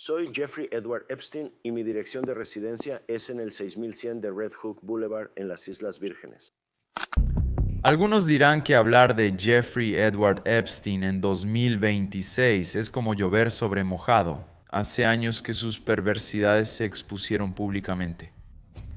Soy Jeffrey Edward Epstein y mi dirección de residencia es en el 6100 de Red Hook Boulevard en las Islas Vírgenes. Algunos dirán que hablar de Jeffrey Edward Epstein en 2026 es como llover sobre mojado. Hace años que sus perversidades se expusieron públicamente.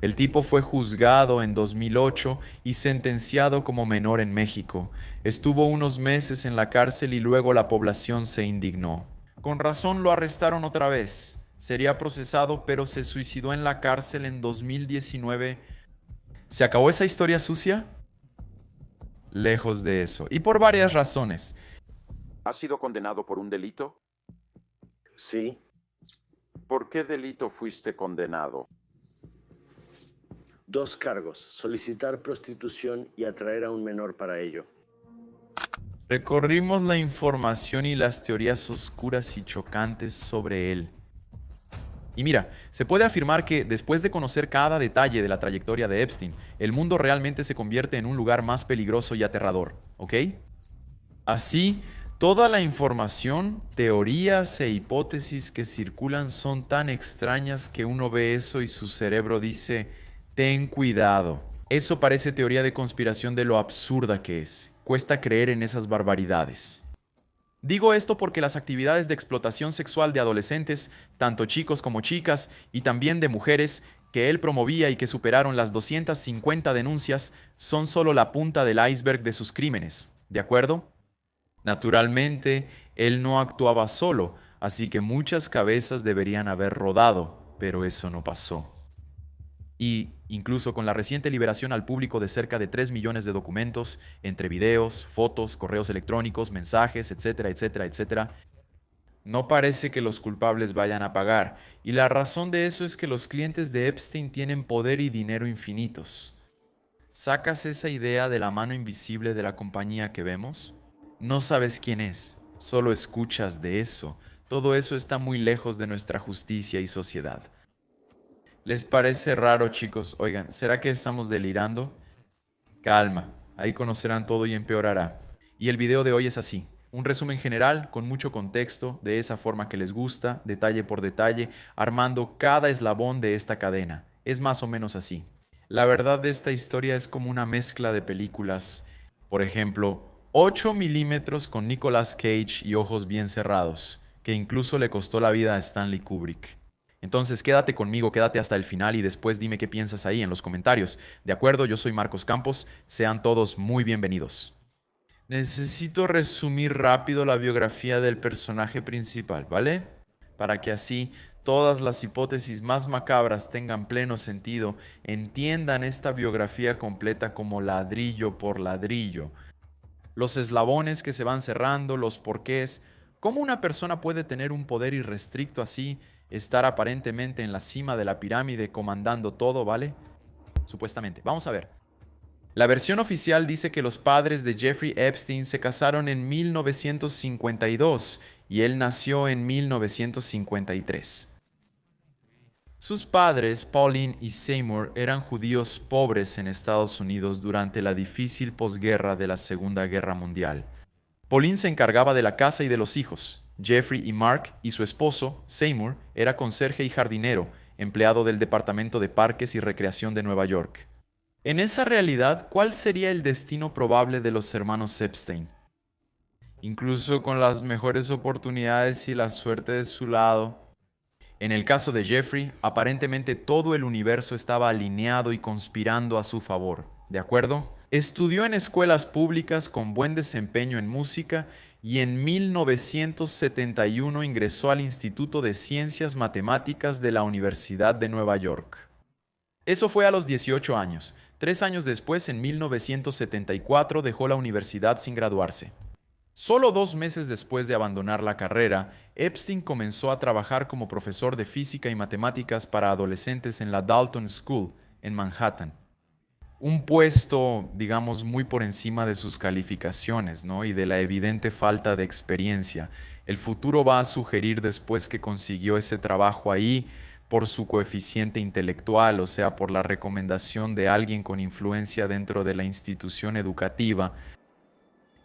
El tipo fue juzgado en 2008 y sentenciado como menor en México. Estuvo unos meses en la cárcel y luego la población se indignó. Con razón lo arrestaron otra vez. Sería procesado, pero se suicidó en la cárcel en 2019. ¿Se acabó esa historia sucia? Lejos de eso. Y por varias razones. ¿Has sido condenado por un delito? Sí, ¿Por qué delito fuiste condenado? 2 cargos: solicitar prostitución y atraer a un menor para ello. Recorrimos la información y las teorías oscuras y chocantes sobre él. Y mira, se puede afirmar que después de conocer cada detalle de la trayectoria de Epstein, el mundo realmente se convierte en un lugar más peligroso y aterrador, ¿ok? Así, toda la información, teorías e hipótesis que circulan son tan extrañas que uno ve eso y su cerebro dice, ten cuidado. Eso parece teoría de conspiración de lo absurda que es. Cuesta creer en esas barbaridades. Digo esto porque las actividades de explotación sexual de adolescentes, tanto chicos como chicas, y también de mujeres, que él promovía y que superaron las 250 denuncias, son solo la punta del iceberg de sus crímenes, ¿de acuerdo? Naturalmente, él no actuaba solo, así que muchas cabezas deberían haber rodado, pero eso no pasó. Y incluso con la reciente liberación al público de cerca de 3 millones de documentos, entre videos, fotos, correos electrónicos, mensajes, etcétera, etcétera, etcétera, no parece que los culpables vayan a pagar. Y la razón de eso es que los clientes de Epstein tienen poder y dinero infinitos. ¿Sacas esa idea de la mano invisible de la compañía que vemos? No sabes quién es, solo escuchas de eso. Todo eso está muy lejos de nuestra justicia y sociedad. ¿Les parece raro, chicos? Oigan, ¿será que estamos delirando? Calma, ahí conocerán todo y empeorará. Y el video de hoy es así. Un resumen general, con mucho contexto, de esa forma que les gusta, detalle por detalle, armando cada eslabón de esta cadena. Es más o menos así. La verdad de esta historia es como una mezcla de películas. Por ejemplo, 8 milímetros con Nicolas Cage y ojos bien cerrados, que incluso le costó la vida a Stanley Kubrick. Entonces quédate conmigo, quédate hasta el final y después dime qué piensas ahí en los comentarios. De acuerdo, yo soy Marcos Campos, sean todos muy bienvenidos. Necesito resumir rápido la biografía del personaje principal, ¿vale? Para que así todas las hipótesis más macabras tengan pleno sentido, entiendan esta biografía completa como ladrillo por ladrillo. Los eslabones que se van cerrando, los porqués, cómo una persona puede tener un poder irrestricto así, estar aparentemente en la cima de la pirámide comandando todo, ¿vale? Supuestamente. Vamos a ver. La versión oficial dice que los padres de Jeffrey Epstein se casaron en 1952 y él nació en 1953. Sus padres, Pauline y Seymour, eran judíos pobres en Estados Unidos durante la difícil posguerra de la Segunda Guerra Mundial. Pauline se encargaba de la casa y de los hijos. Jeffrey y Mark y su esposo, Seymour, era conserje y jardinero, empleado del Departamento de Parques y Recreación de Nueva York. En esa realidad, ¿cuál sería el destino probable de los hermanos Epstein? Incluso con las mejores oportunidades y la suerte de su lado. En el caso de Jeffrey, aparentemente todo el universo estaba alineado y conspirando a su favor, ¿de acuerdo? Estudió en escuelas públicas con buen desempeño en música y en 1971 ingresó al Instituto de Ciencias Matemáticas de la Universidad de Nueva York. Eso fue a los 18 años. 3 años después, en 1974, dejó la universidad sin graduarse. Solo 2 meses después de abandonar la carrera, Epstein comenzó a trabajar como profesor de física y matemáticas para adolescentes en la Dalton School, en Manhattan. Un puesto, digamos, muy por encima de sus calificaciones, ¿no? Y de la evidente falta de experiencia. El futuro va a sugerir después que consiguió ese trabajo ahí por su coeficiente intelectual, o sea, por la recomendación de alguien con influencia dentro de la institución educativa.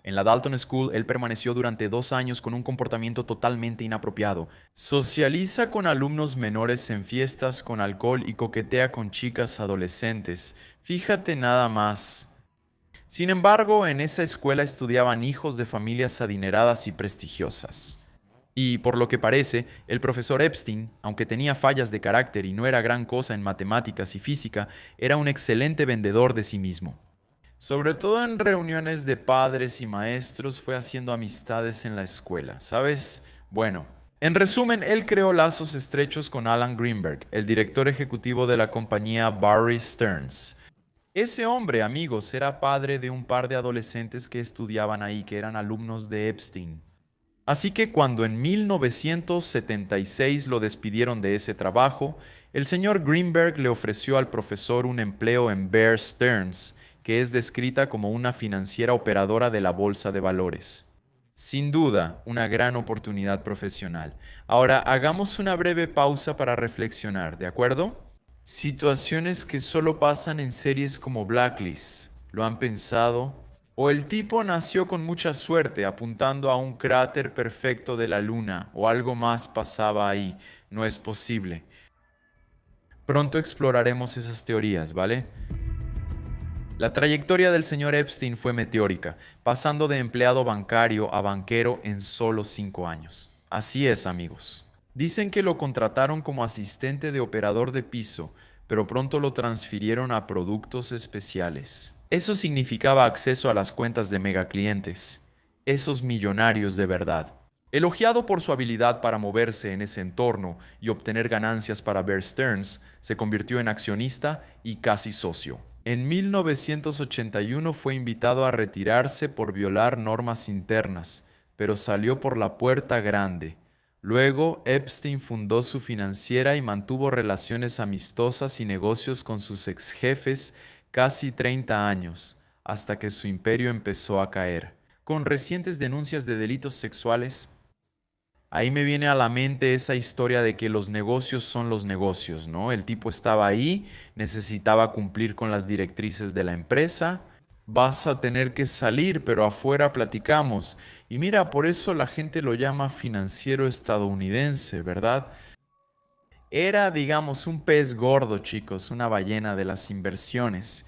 En la Dalton School, él permaneció durante 2 años con un comportamiento totalmente inapropiado. Socializa con alumnos menores en fiestas con alcohol y coquetea con chicas adolescentes. Fíjate nada más. Sin embargo, en esa escuela estudiaban hijos de familias adineradas y prestigiosas. Y por lo que parece, el profesor Epstein, aunque tenía fallas de carácter y no era gran cosa en matemáticas y física, era un excelente vendedor de sí mismo. Sobre todo en reuniones de padres y maestros fue haciendo amistades en la escuela, ¿sabes? Bueno, en resumen, él creó lazos estrechos con Alan Greenberg, el director ejecutivo de la compañía Barry Stearns. Ese hombre, amigos, era padre de un par de adolescentes que estudiaban ahí, que eran alumnos de Epstein. Así que cuando en 1976 lo despidieron de ese trabajo, el señor Greenberg le ofreció al profesor un empleo en Bear Stearns, que es descrita como una financiera operadora de la bolsa de valores. Sin duda, una gran oportunidad profesional. Ahora, hagamos una breve pausa para reflexionar, ¿de acuerdo? Situaciones que solo pasan en series como Blacklist. ¿Lo han pensado? O el tipo nació con mucha suerte apuntando a un cráter perfecto de la luna, o algo más pasaba ahí. No es posible. Pronto exploraremos esas teorías, ¿vale? La trayectoria del señor Epstein fue meteórica, pasando de empleado bancario a banquero en solo 5 años. Así es, amigos. Dicen que lo contrataron como asistente de operador de piso, pero pronto lo transfirieron a productos especiales. Eso significaba acceso a las cuentas de megaclientes, esos millonarios de verdad. Elogiado por su habilidad para moverse en ese entorno y obtener ganancias para Bear Stearns, se convirtió en accionista y casi socio. En 1981 fue invitado a retirarse por violar normas internas, pero salió por la puerta grande. Luego, Epstein fundó su financiera y mantuvo relaciones amistosas y negocios con sus exjefes casi 30 años, hasta que su imperio empezó a caer. Con recientes denuncias de delitos sexuales, ahí me viene a la mente esa historia de que los negocios son los negocios, ¿no? El tipo estaba ahí, necesitaba cumplir con las directrices de la empresa. Vas a tener que salir, pero afuera platicamos. Y mira, por eso la gente lo llama financiero estadounidense, ¿verdad? Era, digamos, un pez gordo, chicos, una ballena de las inversiones.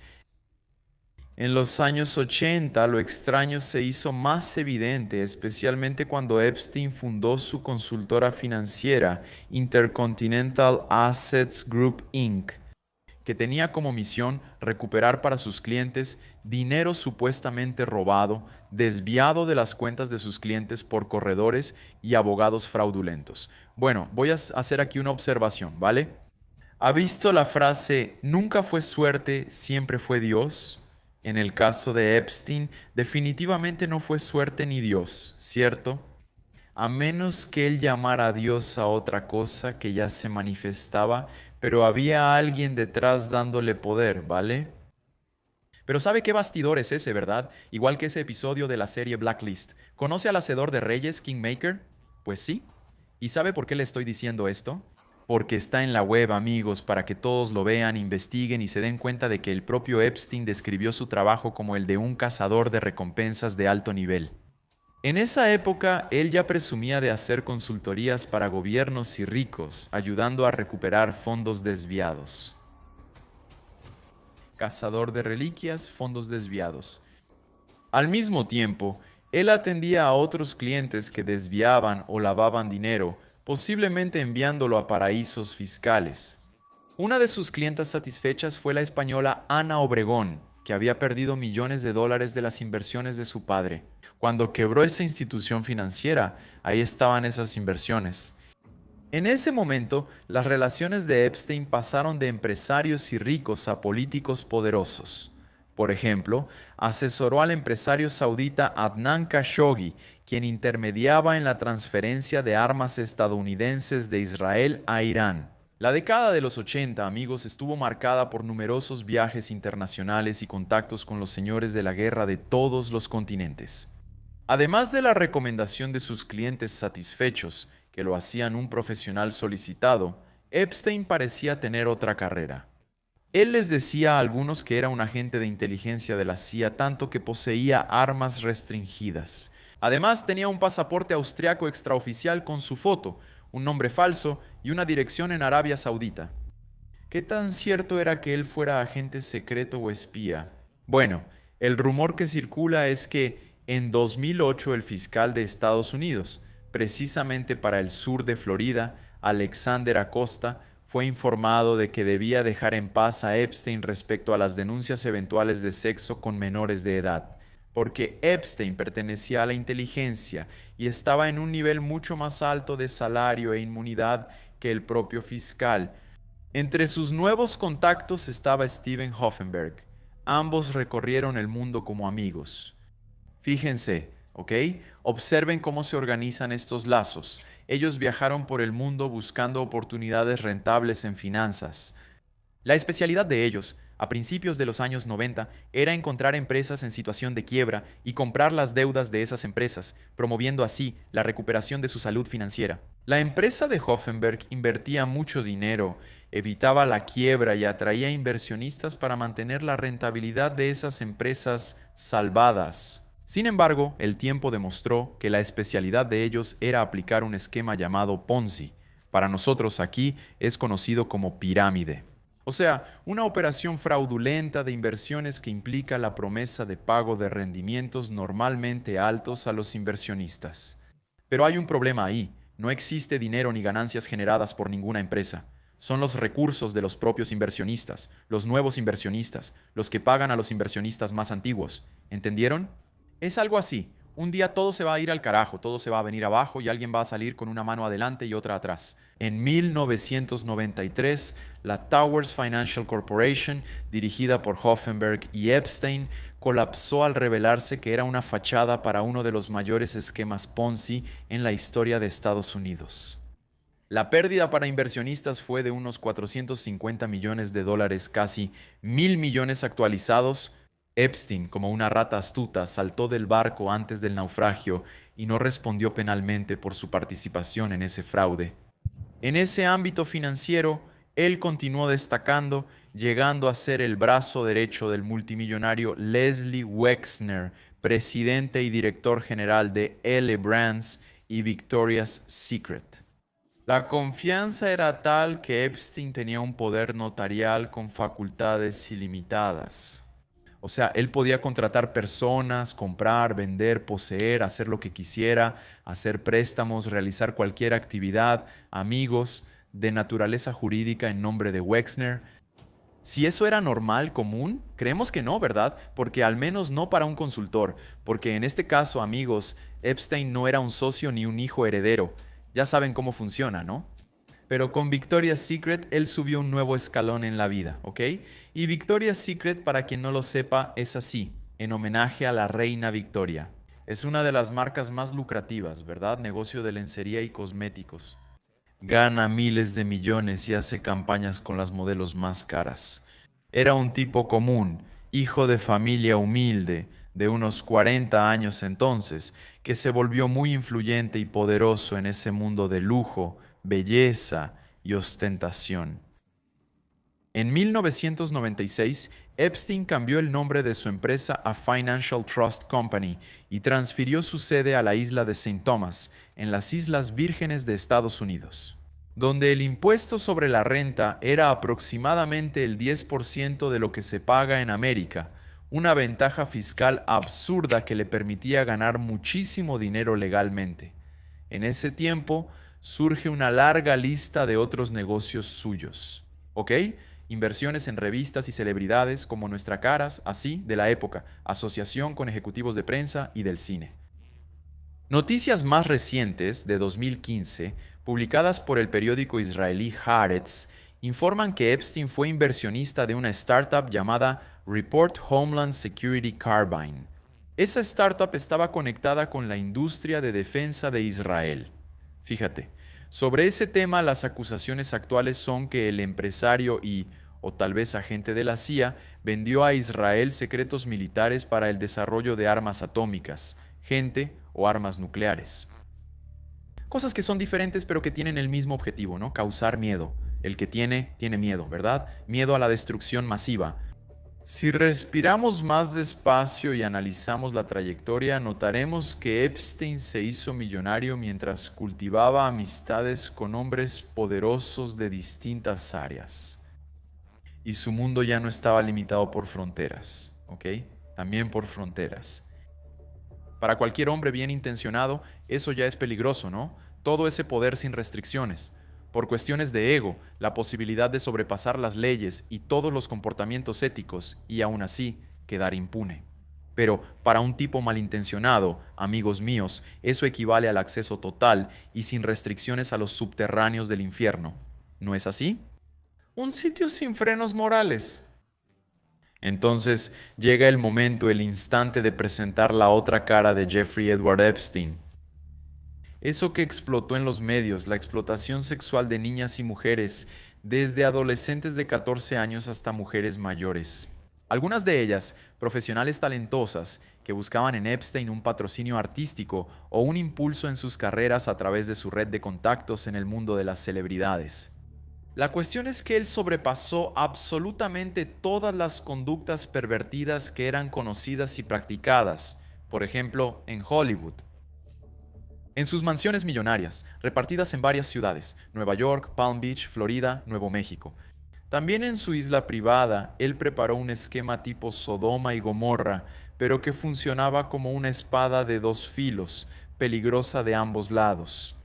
En los años 80, lo extraño se hizo más evidente, especialmente cuando Epstein fundó su consultora financiera, Intercontinental Assets Group Inc., que tenía como misión recuperar para sus clientes dinero supuestamente robado, desviado de las cuentas de sus clientes por corredores y abogados fraudulentos. Bueno, voy a hacer aquí una observación, ¿vale? ¿Ha visto la frase "nunca fue suerte, siempre fue Dios"? En el caso de Epstein, definitivamente no fue suerte ni Dios, ¿cierto? A menos que él llamara a Dios a otra cosa que ya se manifestaba, pero había alguien detrás dándole poder, ¿vale? Pero ¿sabe qué bastidor es ese, verdad? Igual que ese episodio de la serie Blacklist. ¿Conoce al hacedor de reyes, Kingmaker? Pues sí. ¿Y sabe por qué le estoy diciendo esto? Porque está en la web, amigos, para que todos lo vean, investiguen y se den cuenta de que el propio Epstein describió su trabajo como el de un cazador de recompensas de alto nivel. En esa época, él ya presumía de hacer consultorías para gobiernos y ricos, ayudando a recuperar fondos desviados. Cazador de reliquias, fondos desviados. Al mismo tiempo, él atendía a otros clientes que desviaban o lavaban dinero, posiblemente enviándolo a paraísos fiscales. Una de sus clientas satisfechas fue la española Ana Obregón, que había perdido millones de dólares de las inversiones de su padre. Cuando quebró esa institución financiera, ahí estaban esas inversiones. En ese momento, las relaciones de Epstein pasaron de empresarios y ricos a políticos poderosos. Por ejemplo, asesoró al empresario saudita Adnan Khashoggi, quien intermediaba en la transferencia de armas estadounidenses de Israel a Irán. La década de los 80, amigos, estuvo marcada por numerosos viajes internacionales y contactos con los señores de la guerra de todos los continentes. Además de la recomendación de sus clientes satisfechos, que lo hacían un profesional solicitado, Epstein parecía tener otra carrera. Él les decía a algunos que era un agente de inteligencia de la CIA, tanto que poseía armas restringidas. Además, tenía un pasaporte austriaco extraoficial con su foto, un nombre falso y una dirección en Arabia Saudita. ¿Qué tan cierto era que él fuera agente secreto o espía? Bueno, el rumor que circula es que en 2008 el fiscal de Estados Unidos, precisamente para el sur de Florida, Alexander Acosta, fue informado de que debía dejar en paz a Epstein respecto a las denuncias eventuales de sexo con menores de edad, porque Epstein pertenecía a la inteligencia y estaba en un nivel mucho más alto de salario e inmunidad que el propio fiscal. Entre sus nuevos contactos estaba Steven Hoffenberg. Ambos recorrieron el mundo como amigos. Fíjense, ¿ok? Observen cómo se organizan estos lazos. Ellos viajaron por el mundo buscando oportunidades rentables en finanzas. La especialidad de ellos, a principios de los años 90, era encontrar empresas en situación de quiebra y comprar las deudas de esas empresas, promoviendo así la recuperación de su salud financiera. La empresa de Hoffenberg invertía mucho dinero, evitaba la quiebra y atraía inversionistas para mantener la rentabilidad de esas empresas salvadas. Sin embargo, el tiempo demostró que la especialidad de ellos era aplicar un esquema llamado Ponzi. Para nosotros aquí es conocido como pirámide. O sea, una operación fraudulenta de inversiones que implica la promesa de pago de rendimientos normalmente altos a los inversionistas. Pero hay un problema ahí. No existe dinero ni ganancias generadas por ninguna empresa. Son los recursos de los propios inversionistas, los nuevos inversionistas, los que pagan a los inversionistas más antiguos. ¿Entendieron? Es algo así. Un día todo se va a ir al carajo, todo se va a venir abajo y alguien va a salir con una mano adelante y otra atrás. En 1993, la Towers Financial Corporation, dirigida por Hoffenberg y Epstein, colapsó al revelarse que era una fachada para uno de los mayores esquemas Ponzi en la historia de Estados Unidos. La pérdida para inversionistas fue de unos 450 millones de dólares, casi 1.000 millones actualizados. Epstein, como una rata astuta, saltó del barco antes del naufragio y no respondió penalmente por su participación en ese fraude. En ese ámbito financiero, él continuó destacando, llegando a ser el brazo derecho del multimillonario Leslie Wexner, presidente y director general de L. Brands y Victoria's Secret. La confianza era tal que Epstein tenía un poder notarial con facultades ilimitadas. O sea, él podía contratar personas, comprar, vender, poseer, hacer lo que quisiera, hacer préstamos, realizar cualquier actividad, amigos, de naturaleza jurídica en nombre de Wexner. Si eso era normal, común, creemos que no, ¿verdad? Porque al menos no para un consultor, porque en este caso, amigos, Epstein no era un socio ni un hijo heredero. Ya saben cómo funciona, ¿no? Pero con Victoria's Secret él subió un nuevo escalón en la vida, ¿ok? Y Victoria's Secret, para quien no lo sepa, es así, en homenaje a la reina Victoria. Es una de las marcas más lucrativas, ¿verdad? Negocio de lencería y cosméticos. Gana miles de millones y hace campañas con las modelos más caras. Era un tipo común, hijo de familia humilde, de unos 40 años entonces, que se volvió muy influyente y poderoso en ese mundo de lujo, belleza y ostentación. En 1996, Epstein cambió el nombre de su empresa a Financial Trust Company y transfirió su sede a la isla de St. Thomas, en las Islas Vírgenes de Estados Unidos, donde el impuesto sobre la renta era aproximadamente el 10% de lo que se paga en América, una ventaja fiscal absurda que le permitía ganar muchísimo dinero legalmente. En ese tiempo, surge una larga lista de otros negocios suyos. ¿Ok? Inversiones en revistas y celebridades como Nuestra Caras, así, de la época, asociación con ejecutivos de prensa y del cine. Noticias más recientes, de 2015, publicadas por el periódico israelí Haaretz, informan que Epstein fue inversionista de una startup llamada Report Homeland Security Carbine. Esa startup estaba conectada con la industria de defensa de Israel. Fíjate, sobre ese tema las acusaciones actuales son que el empresario o tal vez agente de la CIA, vendió a Israel secretos militares para el desarrollo de armas atómicas, gente o armas nucleares. Cosas que son diferentes pero que tienen el mismo objetivo, ¿no? Causar miedo. El que tiene miedo, ¿verdad? Miedo a la destrucción masiva. Si respiramos más despacio y analizamos la trayectoria, notaremos que Epstein se hizo millonario mientras cultivaba amistades con hombres poderosos de distintas áreas. Y su mundo ya no estaba limitado por fronteras, ¿ok? También por fronteras. Para cualquier hombre bien intencionado, eso ya es peligroso, ¿no? Todo ese poder sin restricciones. Por cuestiones de ego, la posibilidad de sobrepasar las leyes y todos los comportamientos éticos y aún así quedar impune. Pero para un tipo malintencionado, amigos míos, eso equivale al acceso total y sin restricciones a los subterráneos del infierno. ¿No es así? Un sitio sin frenos morales. Entonces llega el momento, el instante de presentar la otra cara de Jeffrey Edward Epstein. Eso que explotó en los medios, la explotación sexual de niñas y mujeres, desde adolescentes de 14 años hasta mujeres mayores. Algunas de ellas, profesionales talentosas, que buscaban en Epstein un patrocinio artístico o un impulso en sus carreras a través de su red de contactos en el mundo de las celebridades. La cuestión es que él sobrepasó absolutamente todas las conductas pervertidas que eran conocidas y practicadas, por ejemplo, en Hollywood. En sus mansiones millonarias, repartidas en varias ciudades, Nueva York, Palm Beach, Florida, Nuevo México. También en su isla privada, él preparó un esquema tipo Sodoma y Gomorra, pero que funcionaba como una espada de dos filos, peligrosa de ambos lados.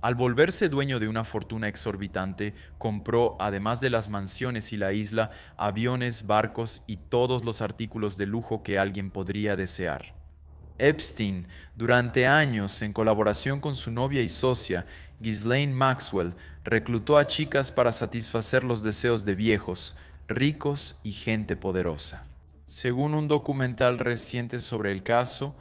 Al volverse dueño de una fortuna exorbitante, compró, además de las mansiones y la isla, aviones, barcos y todos los artículos de lujo que alguien podría desear. Epstein, durante años, en colaboración con su novia y socia, Ghislaine Maxwell, reclutó a chicas para satisfacer los deseos de viejos, ricos y gente poderosa. Según un documental reciente sobre el caso,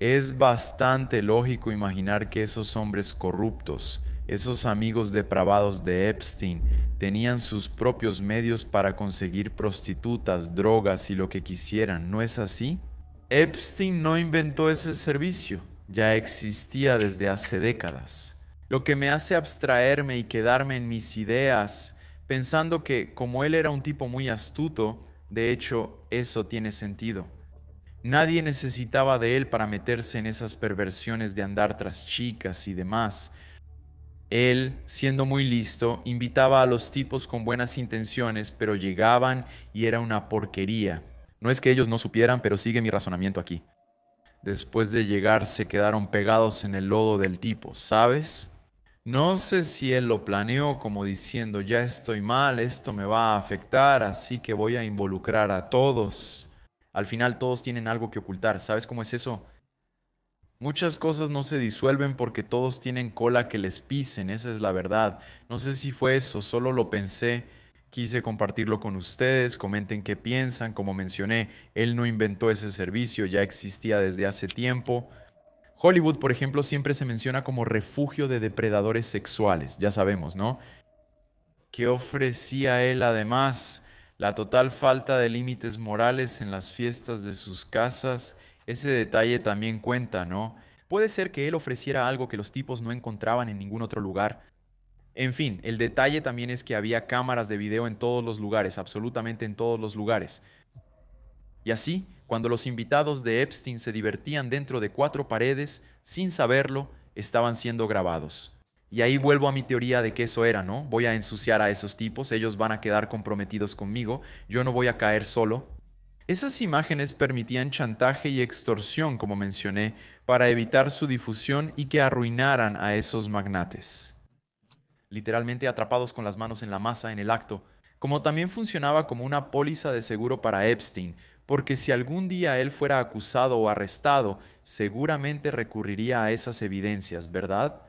es bastante lógico imaginar que esos hombres corruptos, esos amigos depravados de Epstein, tenían sus propios medios para conseguir prostitutas, drogas y lo que quisieran, ¿no es así? Epstein no inventó ese servicio, ya existía desde hace décadas. Lo que me hace abstraerme y quedarme en mis ideas, pensando que como él era un tipo muy astuto, de hecho, eso tiene sentido. Nadie necesitaba de él para meterse en esas perversiones de andar tras chicas y demás. Él, siendo muy listo, invitaba a los tipos con buenas intenciones, pero llegaban y era una porquería. No es que ellos no supieran, pero sigue mi razonamiento aquí. Después de llegar se quedaron pegados en el lodo del tipo, ¿sabes? No sé si él lo planeó como diciendo, ya estoy mal, esto me va a afectar, así que voy a involucrar a todos. Al final todos tienen algo que ocultar, ¿sabes cómo es eso? Muchas cosas no se disuelven porque todos tienen cola que les pisen, esa es la verdad. No sé si fue eso, solo lo pensé, quise compartirlo con ustedes, comenten qué piensan, como mencioné, él no inventó ese servicio, ya existía desde hace tiempo. Hollywood, por ejemplo, siempre se menciona como refugio de depredadores sexuales, ya sabemos, ¿no? ¿Qué ofrecía él además? La total falta de límites morales en las fiestas de sus casas, ese detalle también cuenta, ¿no? Puede ser que él ofreciera algo que los tipos no encontraban en ningún otro lugar. En fin, el detalle también es que había cámaras de video en todos los lugares, absolutamente en todos los lugares. Y así, cuando los invitados de Epstein se divertían dentro de cuatro paredes, sin saberlo, estaban siendo grabados. Y ahí vuelvo a mi teoría de que eso era, ¿no? Voy a ensuciar a esos tipos, ellos van a quedar comprometidos conmigo, yo no voy a caer solo. Esas imágenes permitían chantaje y extorsión, como mencioné, para evitar su difusión y que arruinaran a esos magnates. Literalmente atrapados con las manos en la masa en el acto, como también funcionaba como una póliza de seguro para Epstein, porque si algún día él fuera acusado o arrestado, seguramente recurriría a esas evidencias, ¿verdad?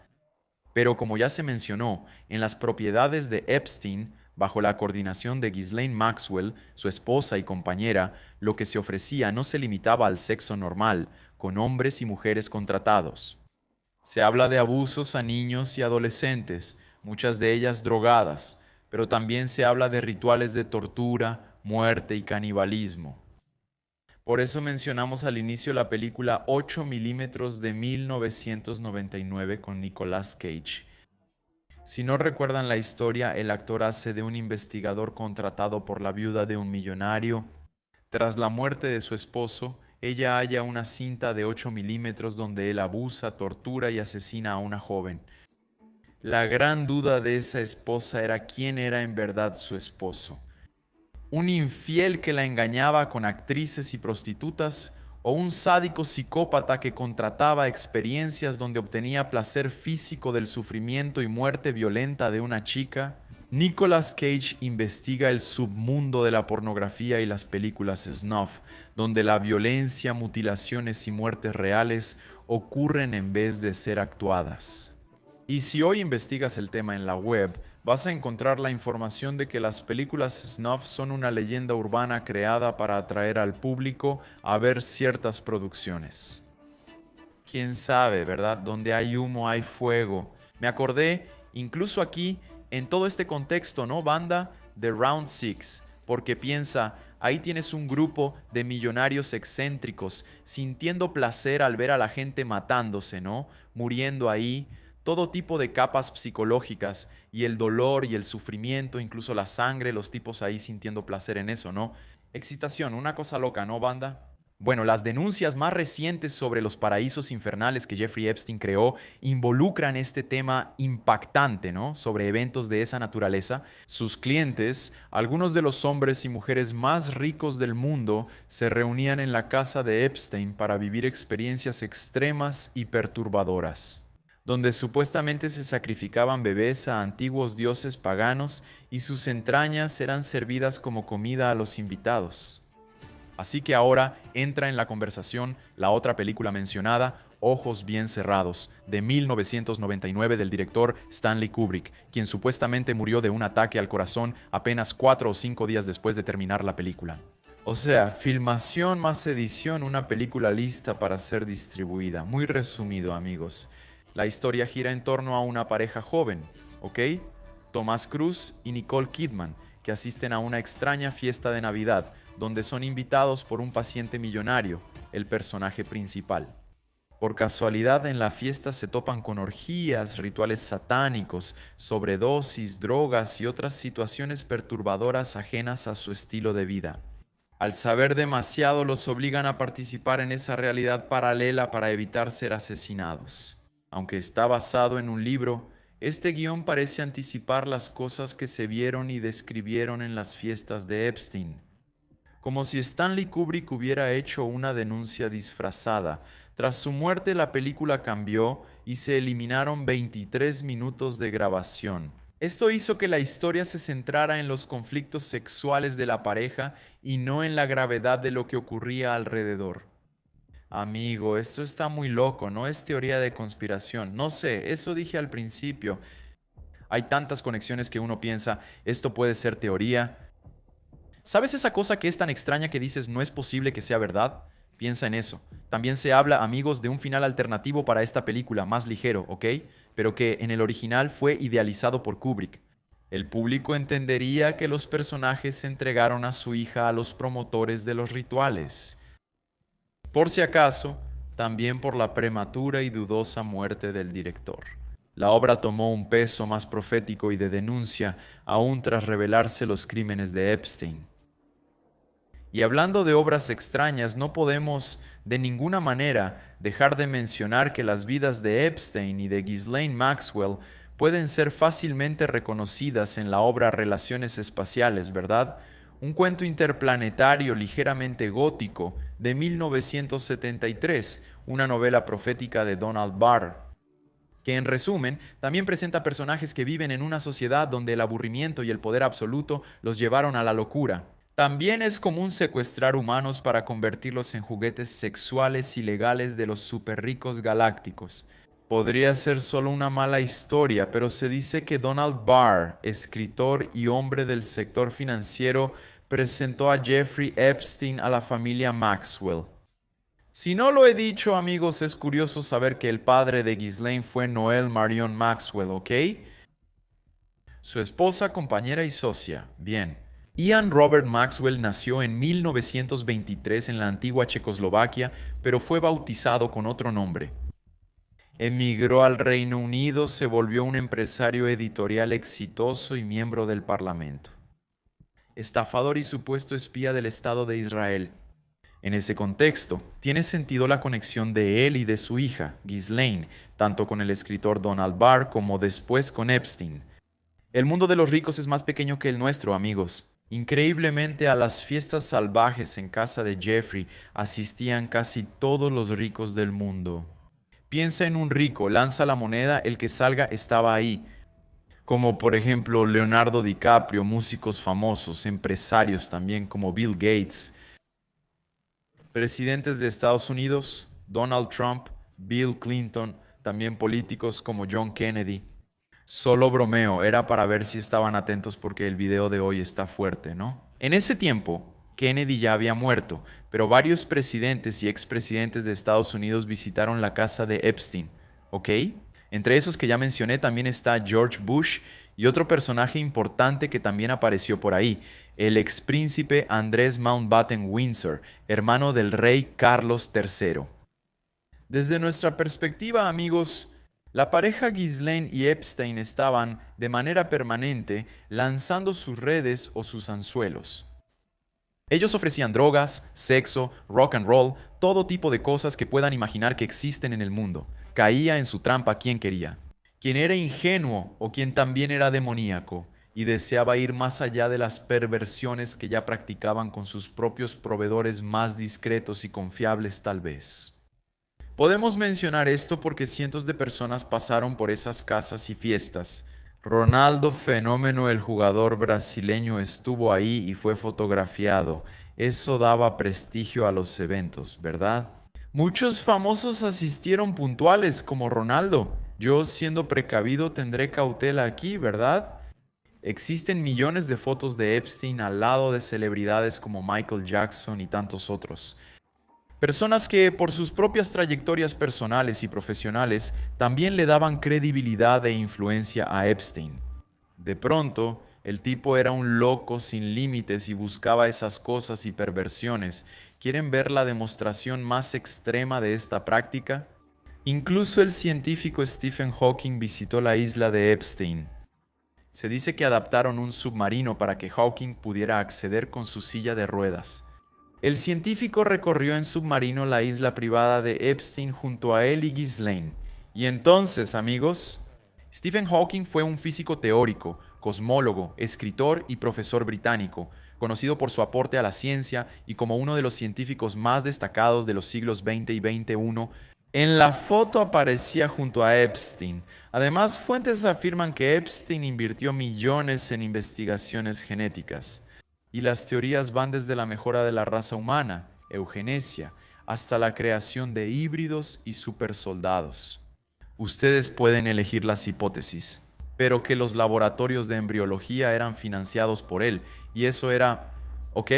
Pero como ya se mencionó, en las propiedades de Epstein, bajo la coordinación de Ghislaine Maxwell, su esposa y compañera, lo que se ofrecía no se limitaba al sexo normal, con hombres y mujeres contratados. Se habla de abusos a niños y adolescentes, muchas de ellas drogadas, pero también se habla de rituales de tortura, muerte y canibalismo. Por eso mencionamos al inicio la película 8 milímetros de 1999 con Nicolas Cage. Si no recuerdan la historia, el actor hace de un investigador contratado por la viuda de un millonario. Tras la muerte de su esposo, ella halla una cinta de 8 milímetros donde él abusa, tortura y asesina a una joven. La gran duda de esa esposa era quién era en verdad su esposo. ¿Un infiel que la engañaba con actrices y prostitutas? ¿O un sádico psicópata que contrataba experiencias donde obtenía placer físico del sufrimiento y muerte violenta de una chica? Nicolas Cage investiga el submundo de la pornografía y las películas snuff, donde la violencia, mutilaciones y muertes reales ocurren en vez de ser actuadas. Y si hoy investigas el tema en la web, vas a encontrar la información de que las películas snuff son una leyenda urbana creada para atraer al público a ver ciertas producciones. Quién sabe, ¿verdad? Donde hay humo hay fuego. Me acordé, incluso aquí, en todo este contexto, ¿no, banda? De Round Six, porque piensa, ahí tienes un grupo de millonarios excéntricos sintiendo placer al ver a la gente matándose, ¿no? Muriendo ahí, todo tipo de capas psicológicas y el dolor y el sufrimiento, incluso la sangre, los tipos ahí sintiendo placer en eso, ¿no? Excitación, una cosa loca, ¿no, banda? Bueno, las denuncias más recientes sobre los paraísos infernales que Jeffrey Epstein creó involucran este tema impactante, ¿no? Sobre eventos de esa naturaleza. Sus clientes, algunos de los hombres y mujeres más ricos del mundo, se reunían en la casa de Epstein para vivir experiencias extremas y perturbadoras, donde supuestamente se sacrificaban bebés a antiguos dioses paganos y sus entrañas eran servidas como comida a los invitados. Así que ahora entra en la conversación la otra película mencionada, Ojos bien cerrados, de 1999 del director Stanley Kubrick, quien supuestamente murió de un ataque al corazón apenas 4 o 5 días después de terminar la película. O sea, filmación más edición, una película lista para ser distribuida. Muy resumido, amigos. La historia gira en torno a una pareja joven, ¿ok? Tomás Cruise y Nicole Kidman, que asisten a una extraña fiesta de Navidad, donde son invitados por un paciente millonario, el personaje principal. Por casualidad, en la fiesta se topan con orgías, rituales satánicos, sobredosis, drogas y otras situaciones perturbadoras ajenas a su estilo de vida. Al saber demasiado, los obligan a participar en esa realidad paralela para evitar ser asesinados. Aunque está basado en un libro, este guión parece anticipar las cosas que se vieron y describieron en las fiestas de Epstein. Como si Stanley Kubrick hubiera hecho una denuncia disfrazada. Tras su muerte, la película cambió y se eliminaron 23 minutos de grabación. Esto hizo que la historia se centrara en los conflictos sexuales de la pareja y no en la gravedad de lo que ocurría alrededor. Amigo, esto está muy loco, no es teoría de conspiración. No sé, eso dije al principio. Hay tantas conexiones que uno piensa, esto puede ser teoría. ¿Sabes esa cosa que es tan extraña que dices no es posible que sea verdad? Piensa en eso. También se habla, amigos, de un final alternativo para esta película, más ligero, ¿ok? Pero que en el original fue idealizado por Kubrick. El público entendería que los personajes se entregaron a su hija a los promotores de los rituales. Por si acaso, también por la prematura y dudosa muerte del director. La obra tomó un peso más profético y de denuncia, aún tras revelarse los crímenes de Epstein. Y hablando de obras extrañas, no podemos de ninguna manera dejar de mencionar que las vidas de Epstein y de Ghislaine Maxwell pueden ser fácilmente reconocidas en la obra Relaciones Espaciales, ¿verdad? Un cuento interplanetario ligeramente gótico de 1973, una novela profética de Donald Barr, que en resumen también presenta personajes que viven en una sociedad donde el aburrimiento y el poder absoluto los llevaron a la locura. También es común secuestrar humanos para convertirlos en juguetes sexuales ilegales de los superricos galácticos. Podría ser solo una mala historia, pero se dice que Donald Barr, escritor y hombre del sector financiero, presentó a Jeffrey Epstein a la familia Maxwell. Si no lo he dicho, amigos, es curioso saber que el padre de Ghislaine fue Noel Marion Maxwell, ¿ok? Su esposa, compañera y socia. Bien. Ian Robert Maxwell nació en 1923 en la antigua Checoslovaquia, pero fue bautizado con otro nombre. Emigró al Reino Unido, se volvió un empresario editorial exitoso y miembro del Parlamento. Estafador y supuesto espía del Estado de Israel. En ese contexto, tiene sentido la conexión de él y de su hija, Ghislaine, tanto con el escritor Donald Barr como después con Epstein. El mundo de los ricos es más pequeño que el nuestro, amigos. Increíblemente, a las fiestas salvajes en casa de Jeffrey asistían casi todos los ricos del mundo. Piensa en un rico, lanza la moneda, el que salga estaba ahí. Como por ejemplo Leonardo DiCaprio, músicos famosos, empresarios también como Bill Gates, presidentes de Estados Unidos, Donald Trump, Bill Clinton, también políticos como John Kennedy. Solo bromeo, era para ver si estaban atentos porque el video de hoy está fuerte, ¿no? En ese tiempo, Kennedy ya había muerto, pero varios presidentes y expresidentes de Estados Unidos visitaron la casa de Epstein, ¿ok? Entre esos que ya mencioné también está George Bush y otro personaje importante que también apareció por ahí, el expríncipe Andrés Mountbatten Windsor, hermano del rey Carlos III. Desde nuestra perspectiva, amigos, la pareja Ghislaine y Epstein estaban, de manera permanente, lanzando sus redes o sus anzuelos. Ellos ofrecían drogas, sexo, rock and roll, todo tipo de cosas que puedan imaginar que existen en el mundo. Caía en su trampa quien quería. Quien era ingenuo o quien también era demoníaco y deseaba ir más allá de las perversiones que ya practicaban con sus propios proveedores más discretos y confiables tal vez. Podemos mencionar esto porque cientos de personas pasaron por esas casas y fiestas. Ronaldo Fenómeno, el jugador brasileño, estuvo ahí y fue fotografiado. Eso daba prestigio a los eventos, ¿verdad? Muchos famosos asistieron puntuales, como Ronaldo. Yo, siendo precavido, tendré cautela aquí, ¿verdad? Existen millones de fotos de Epstein al lado de celebridades como Michael Jackson y tantos otros. Personas que, por sus propias trayectorias personales y profesionales, también le daban credibilidad e influencia a Epstein. De pronto, el tipo era un loco sin límites y buscaba esas cosas y perversiones. ¿Quieren ver la demostración más extrema de esta práctica? Incluso el científico Stephen Hawking visitó la isla de Epstein. Se dice que adaptaron un submarino para que Hawking pudiera acceder con su silla de ruedas. El científico recorrió en submarino la isla privada de Epstein junto a él y Ghislaine. Y entonces, amigos, Stephen Hawking fue un físico teórico, cosmólogo, escritor y profesor británico, conocido por su aporte a la ciencia y como uno de los científicos más destacados de los siglos XX y XXI. En la foto aparecía junto a Epstein. Además, fuentes afirman que Epstein invirtió millones en investigaciones genéticas. Y las teorías van desde la mejora de la raza humana, eugenesia, hasta la creación de híbridos y supersoldados. Ustedes pueden elegir las hipótesis, pero que los laboratorios de embriología eran financiados por él, y eso era, ¿ok?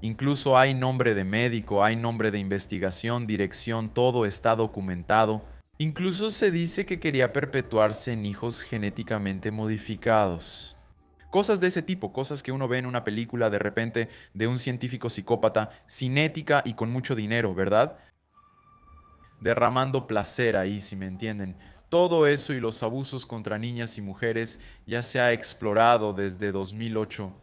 Incluso hay nombre de médico, hay nombre de investigación, dirección, todo está documentado. Incluso se dice que quería perpetuarse en hijos genéticamente modificados. Cosas de ese tipo, cosas que uno ve en una película de repente de un científico psicópata sin ética y con mucho dinero, ¿verdad? Derramando placer ahí, si me entienden. Todo eso y los abusos contra niñas y mujeres ya se ha explorado desde 2008.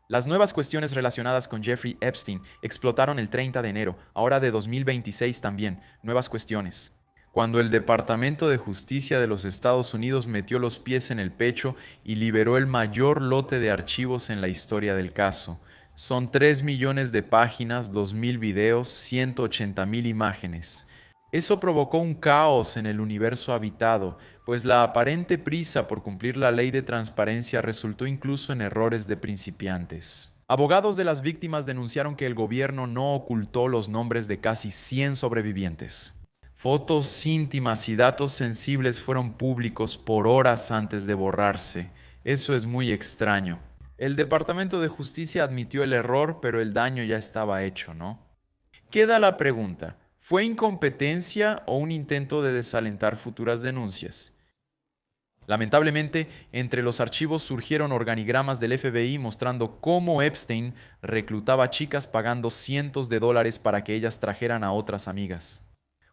Las nuevas cuestiones relacionadas con Jeffrey Epstein explotaron el 30 de enero, ahora de 2026 también, nuevas cuestiones. Cuando el Departamento de Justicia de los Estados Unidos metió los pies en el pecho y liberó el mayor lote de archivos en la historia del caso. Son 3 millones de páginas, 2.000 videos, 180.000 imágenes. Eso provocó un caos en el universo habitado, pues la aparente prisa por cumplir la ley de transparencia resultó incluso en errores de principiantes. Abogados de las víctimas denunciaron que el gobierno no ocultó los nombres de casi 100 sobrevivientes. Fotos íntimas y datos sensibles fueron públicos por horas antes de borrarse. Eso es muy extraño. El Departamento de Justicia admitió el error, pero el daño ya estaba hecho, ¿no? Queda la pregunta, ¿fue incompetencia o un intento de desalentar futuras denuncias? Lamentablemente, entre los archivos surgieron organigramas del FBI mostrando cómo Epstein reclutaba chicas pagando cientos de dólares para que ellas trajeran a otras amigas.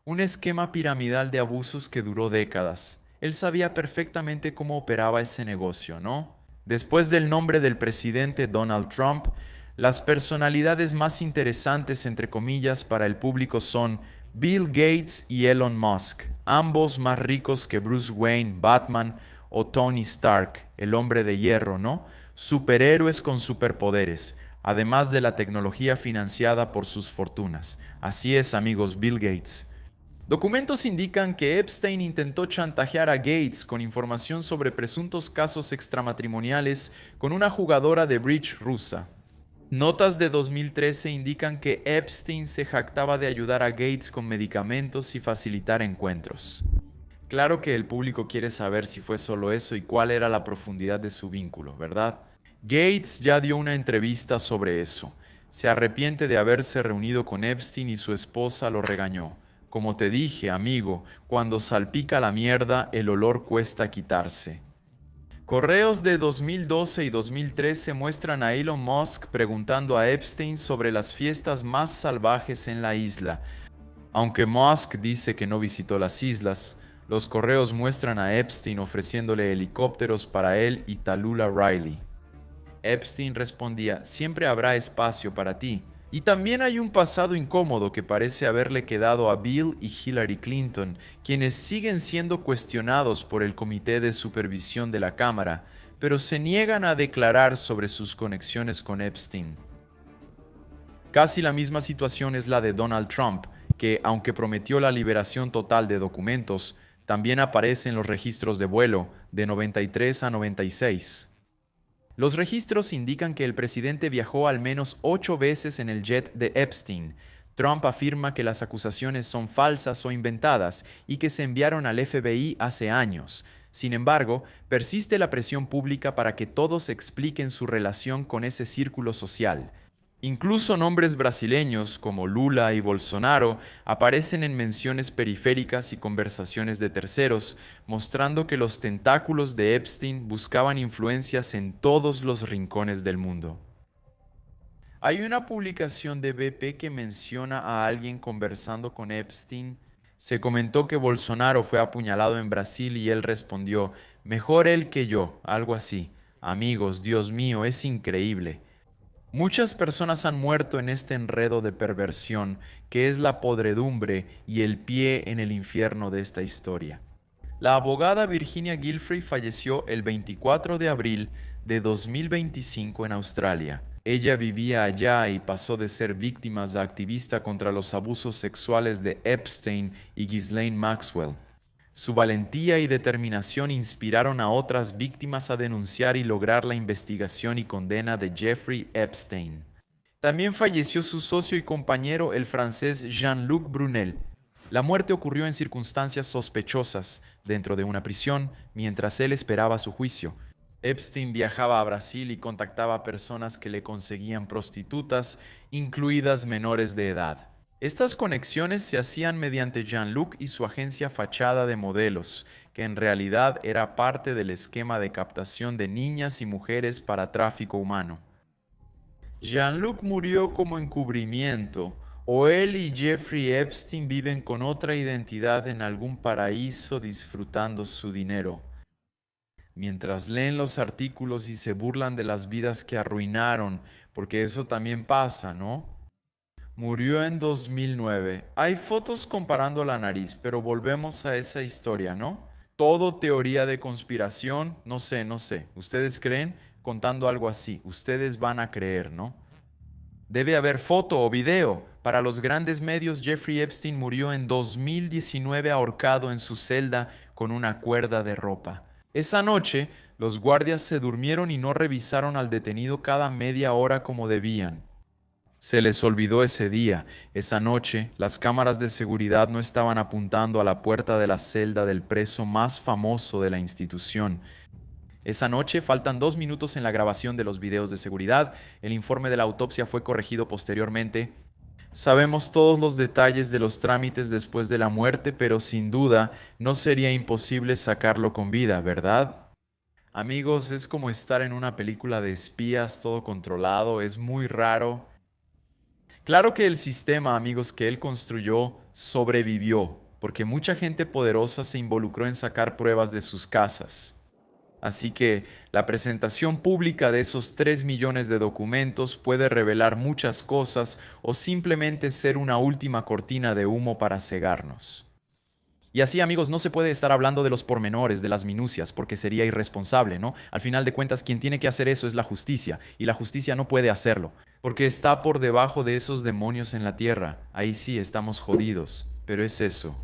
Un esquema piramidal de abusos que duró décadas. Él sabía perfectamente cómo operaba ese negocio, ¿no? Después del nombre del presidente Donald Trump, las personalidades más interesantes, entre comillas, para el público son Bill Gates y Elon Musk, ambos más ricos que Bruce Wayne, Batman o Tony Stark, el hombre de hierro, ¿no? Superhéroes con superpoderes, además de la tecnología financiada por sus fortunas. Así es, amigos, Bill Gates. Documentos indican que Epstein intentó chantajear a Gates con información sobre presuntos casos extramatrimoniales con una jugadora de bridge rusa. Notas de 2013 indican que Epstein se jactaba de ayudar a Gates con medicamentos y facilitar encuentros. Claro que el público quiere saber si fue solo eso y cuál era la profundidad de su vínculo, ¿verdad? Gates ya dio una entrevista sobre eso. Se arrepiente de haberse reunido con Epstein y su esposa lo regañó. Como te dije, amigo, cuando salpica la mierda, el olor cuesta quitarse. Correos de 2012 y 2013 muestran a Elon Musk preguntando a Epstein sobre las fiestas más salvajes en la isla. Aunque Musk dice que no visitó las islas, los correos muestran a Epstein ofreciéndole helicópteros para él y Tallulah Riley. Epstein respondía, siempre habrá espacio para ti. Y también hay un pasado incómodo que parece haberle quedado a Bill y Hillary Clinton, quienes siguen siendo cuestionados por el Comité de Supervisión de la Cámara, pero se niegan a declarar sobre sus conexiones con Epstein. Casi la misma situación es la de Donald Trump, que, aunque prometió la liberación total de documentos, también aparece en los registros de vuelo de 93 a 96. Los registros indican que el presidente viajó al menos 8 veces en el jet de Epstein. Trump afirma que las acusaciones son falsas o inventadas y que se enviaron al FBI hace años. Sin embargo, persiste la presión pública para que todos expliquen su relación con ese círculo social. Incluso nombres brasileños como Lula y Bolsonaro aparecen en menciones periféricas y conversaciones de terceros, mostrando que los tentáculos de Epstein buscaban influencias en todos los rincones del mundo. Hay una publicación de BP que menciona a alguien conversando con Epstein. Se comentó que Bolsonaro fue apuñalado en Brasil y él respondió, mejor él que yo, algo así. Amigos, Dios mío, es increíble. Muchas personas han muerto en este enredo de perversión que es la podredumbre y el pie en el infierno de esta historia. La abogada Virginia Giuffre falleció el 24 de abril de 2025 en Australia. Ella vivía allá y pasó de ser víctima a activista contra los abusos sexuales de Epstein y Ghislaine Maxwell. Su valentía y determinación inspiraron a otras víctimas a denunciar y lograr la investigación y condena de Jeffrey Epstein. También falleció su socio y compañero, el francés Jean-Luc Brunel. La muerte ocurrió en circunstancias sospechosas, dentro de una prisión, mientras él esperaba su juicio. Epstein viajaba a Brasil y contactaba a personas que le conseguían prostitutas, incluidas menores de edad. Estas conexiones se hacían mediante Jean-Luc y su agencia Fachada de Modelos, que en realidad era parte del esquema de captación de niñas y mujeres para tráfico humano. Jean-Luc murió como encubrimiento, o él y Jeffrey Epstein viven con otra identidad en algún paraíso disfrutando su dinero. Mientras leen los artículos y se burlan de las vidas que arruinaron, porque eso también pasa, ¿no? Murió en 2009. Hay fotos comparando la nariz, pero volvemos a esa historia, ¿no? Todo teoría de conspiración, no sé. ¿Ustedes creen? Contando algo así, ustedes van a creer, ¿no? Debe haber foto o video. Para los grandes medios, Jeffrey Epstein murió en 2019 ahorcado en su celda con una cuerda de ropa. Esa noche, los guardias se durmieron y no revisaron al detenido cada media hora como debían. Se les olvidó ese día, esa noche, las cámaras de seguridad no estaban apuntando a la puerta de la celda del preso más famoso de la institución. Esa noche faltan 2 minutos en la grabación de los videos de seguridad. El informe de la autopsia fue corregido posteriormente. Sabemos todos los detalles de los trámites después de la muerte, pero sin duda no sería imposible sacarlo con vida, ¿verdad? Amigos, es como estar en una película de espías, todo controlado, es muy raro. Claro que el sistema, amigos, que él construyó sobrevivió, porque mucha gente poderosa se involucró en sacar pruebas de sus casas. Así que la presentación pública de esos 3 millones de documentos puede revelar muchas cosas o simplemente ser una última cortina de humo para cegarnos. Y así, amigos, no se puede estar hablando de los pormenores, de las minucias, porque sería irresponsable, ¿no? Al final de cuentas, quien tiene que hacer eso es la justicia, y la justicia no puede hacerlo, porque está por debajo de esos demonios en la tierra. Ahí sí estamos jodidos, pero es eso.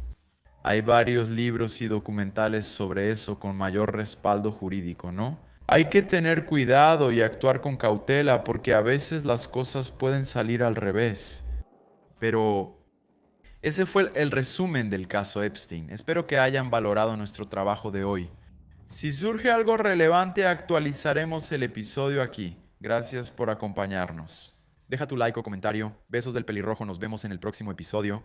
Hay varios libros y documentales sobre eso con mayor respaldo jurídico, ¿no? Hay que tener cuidado y actuar con cautela porque a veces las cosas pueden salir al revés. Pero ese fue el resumen del caso Epstein. Espero que hayan valorado nuestro trabajo de hoy. Si surge algo relevante, actualizaremos el episodio aquí. Gracias por acompañarnos. Deja tu like o comentario. Besos del pelirrojo. Nos vemos en el próximo episodio.